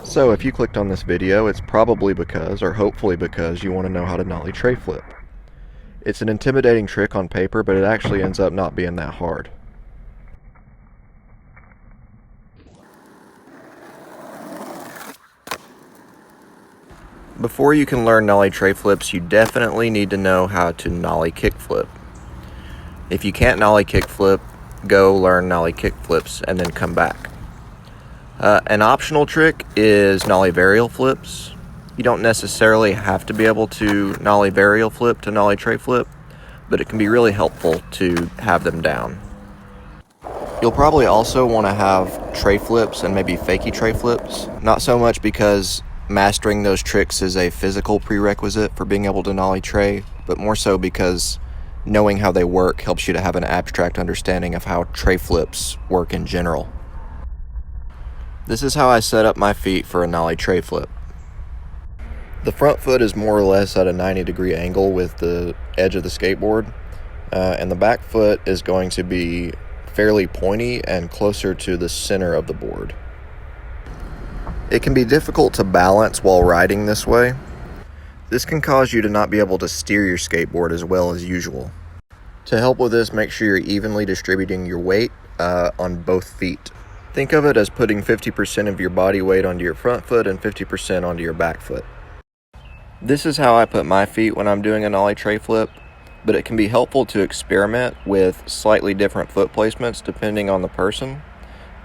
So if you clicked on this video, it's probably because, or hopefully because, you want to know how to nollie tray flip. It's an intimidating trick on paper, but it actually ends up not being that hard. Before you can learn nollie tray flips, you definitely need to know how to nollie kick flip. If you can't nollie kick flip, go learn nollie kick flips and then come back. An optional trick is nollie varial flips. You don't necessarily have to be able to nollie varial flip to nollie tray flip, but it can be really helpful to have them down. You'll probably also want to have tray flips and maybe fakie tray flips. Not so much because mastering those tricks is a physical prerequisite for being able to nollie tray, but more so because knowing how they work helps you to have an abstract understanding of how tray flips work in general. This is how I set up my feet for a nollie tray flip. The front foot is more or less at a 90-degree angle with the edge of the skateboard, and the back foot is going to be fairly pointy and closer to the center of the board. It can be difficult to balance while riding this way. This can cause you to not be able to steer your skateboard as well as usual. To help with this, make sure you're evenly distributing your weight on both feet. Think of it as putting 50% of your body weight onto your front foot and 50% onto your back foot. This is how I put my feet when I'm doing a nollie tray flip, but it can be helpful to experiment with slightly different foot placements depending on the person.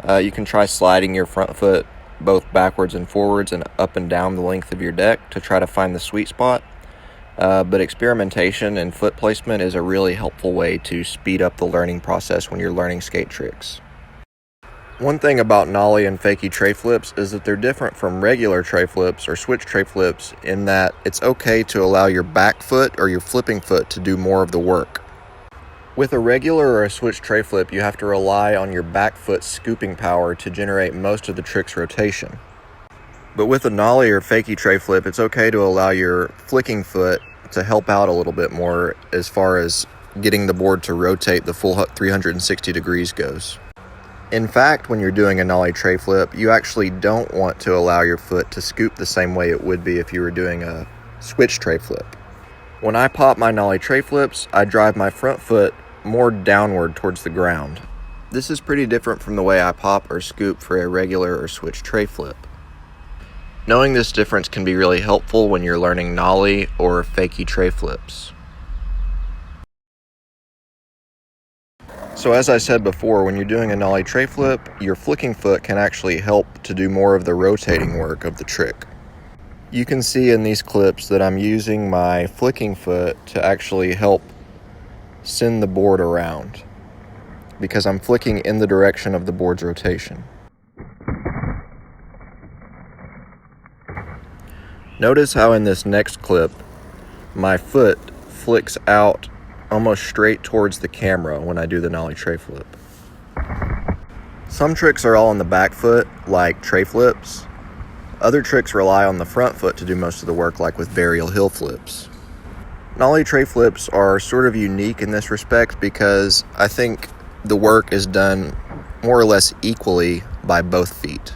You can try sliding your front foot both backwards and forwards and up and down the length of your deck to try to find the sweet spot. But experimentation and foot placement is a really helpful way to speed up the learning process when you're learning skate tricks. One thing about nollie and fakie tray flips is that they're different from regular tray flips or switch tray flips in that it's okay to allow your back foot or your flipping foot to do more of the work. With a regular or a switch tray flip, you have to rely on your back foot scooping power to generate most of the trick's rotation. But with a nollie or fakie tray flip, it's okay to allow your flicking foot to help out a little bit more as far as getting the board to rotate the full 360 degrees goes. In fact, when you're doing a nollie tray flip, you actually don't want to allow your foot to scoop the same way it would be if you were doing a switch tray flip. When I pop my nollie tray flips, I drive my front foot more downward towards the ground. This is pretty different from the way I pop or scoop for a regular or switch tray flip. Knowing this difference can be really helpful when you're learning nollie or fakie tray flips. So as I said before, when you're doing a nollie tray flip, your flicking foot can actually help to do more of the rotating work of the trick. You can see in these clips that I'm using my flicking foot to actually help send the board around because I'm flicking in the direction of the board's rotation. Notice how in this next clip, my foot flicks out almost straight towards the camera when I do the nollie tray flip. Some tricks are all on the back foot, like tray flips. Other tricks rely on the front foot to do most of the work, like with varial hill flips. Nollie tray flips are sort of unique in this respect because I think the work is done more or less equally by both feet.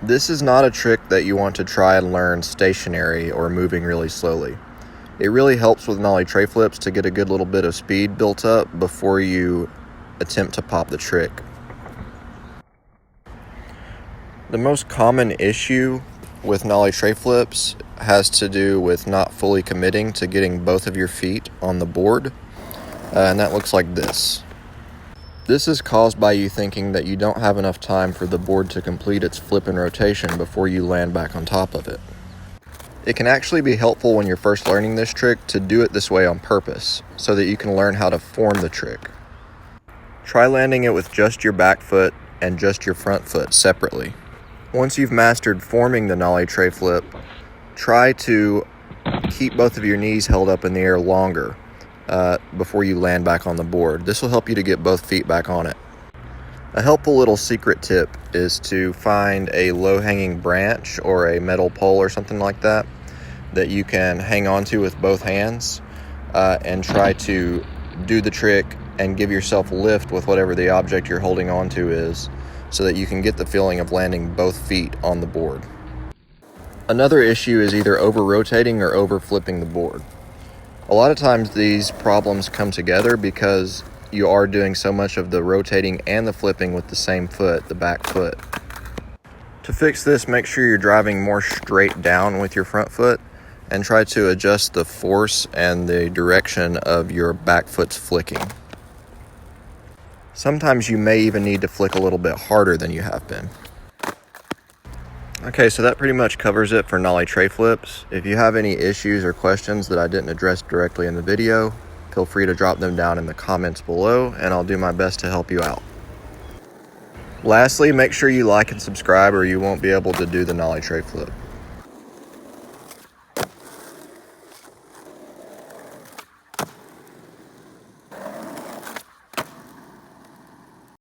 This is not a trick that you want to try and learn stationary or moving really slowly. It really helps with nollie tray flips to get a good little bit of speed built up before you attempt to pop the trick. The most common issue with nollie tray flips has to do with not fully committing to getting both of your feet on the board, and that looks like this. This is caused by you thinking that you don't have enough time for the board to complete its flip and rotation before you land back on top of it. It can actually be helpful when you're first learning this trick to do it this way on purpose, so that you can learn how to form the trick. Try landing it with just your back foot and just your front foot separately. Once you've mastered forming the nollie tray flip, try to keep both of your knees held up in the air longer before you land back on the board. This will help you to get both feet back on it. A helpful little secret tip is to find a low-hanging branch or a metal pole or something like that you can hang on to with both hands and try to do the trick and give yourself lift with whatever the object you're holding on to is, so that you can get the feeling of landing both feet on the board. Another issue is either over-rotating or over-flipping the board. A lot of times these problems come together because you are doing so much of the rotating and the flipping with the same foot, the back foot. To fix this, make sure you're driving more straight down with your front foot and try to adjust the force and the direction of your back foot's flicking. Sometimes you may even need to flick a little bit harder than you have been. Okay, so that pretty much covers it for nollie tray flips. If you have any issues or questions that I didn't address directly in the video, feel free to drop them down in the comments below and I'll do my best to help you out. Lastly, make sure you like and subscribe or you won't be able to do the nollie tray flip.